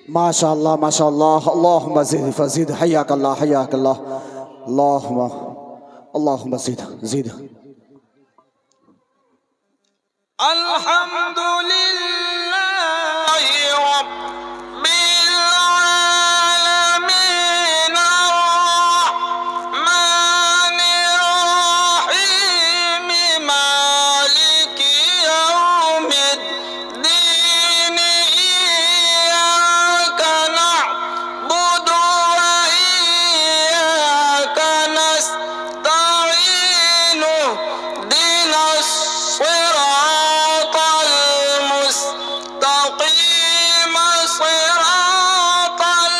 माशाअल्लाह माशाअल्लाह। अल्लाहुम्मा ज़िद फज़िद हय्याकल्लाह हय्याकल्लाह। अल्लाहुम्मा ज़िद ज़िद। अल्हम्दुलिल्लाहि रब्बिल आलमीन अर्रहमानिर रहीम मालिकि यौमिद्दीन इय्याका नअबुदु व इय्याका नस्तईन इहदिनस सिरातल मुस्तकीम सिरातल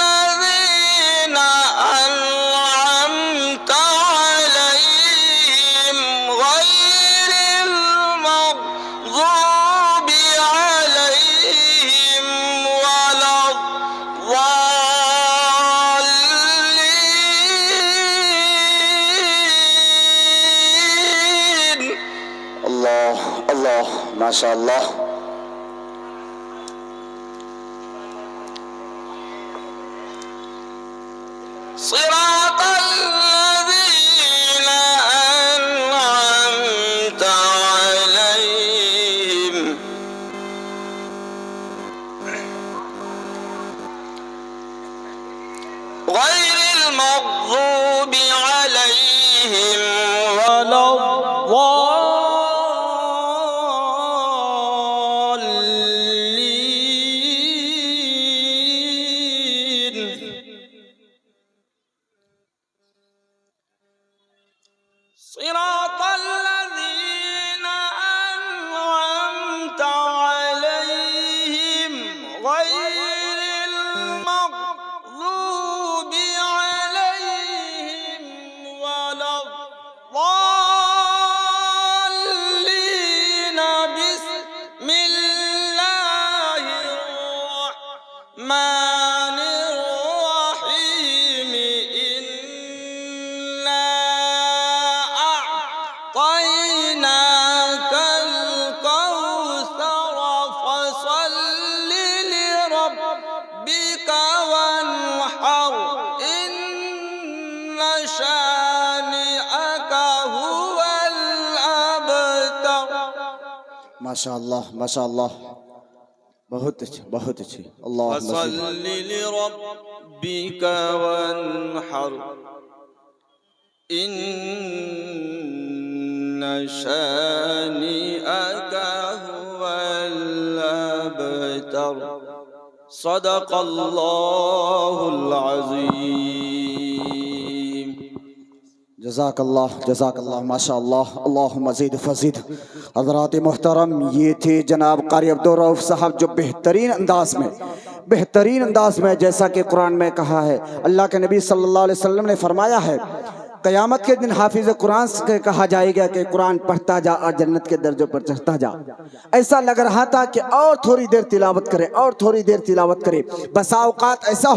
लज़ीना अनअमत अलैहिम गैरिल मग़ज़ूबि अलैहिम वलद्दाल्लीन। अल्लाह अल्लाह माशाअल्लाह। صراط الذين أنعمت عليهم غير المغضوب عليهم ولا الضالين. صراط الذين أنعمت عليهم غير المغضوب عليهم ولا الضالين. بسم الله الرحمن الرحيم. إنا أعطيناك الكوثر فصل لربك وانحر إن شانئك هو الأبتر. माशाअल्लाह माशाअल्लाह। बहुत अच्छे बहुत अच्छे। अल्लाह فصل لربك وانحر إن شانئك هو الأبتر. صدق الله العظيم. जज़ाकल्लाह जज़ाकल्लाह माशाअल्लाह। अल्लाहुम्मा ज़िद फज़िद। हज़रात मोहतरम, ये थे जनाब क़ारी अब्दुर्रऊफ़ साहब जो बेहतरीन अंदाज में जैसा कि कुरान में कहा है, अल्लाह के नबी सल्लल्लाहु अलैहि वसल्लम ने फरमाया है, क़यामत के दिन हाफिज़ कुरान से कहा जाएगा कि कुरान पढ़ता जा और जन्नत के दर्जों पर चढ़ता जा। ऐसा लग रहा था कि और थोड़ी देर तिलावत करे और थोड़ी देर तिलावत करे। बसा औक़ात ऐसा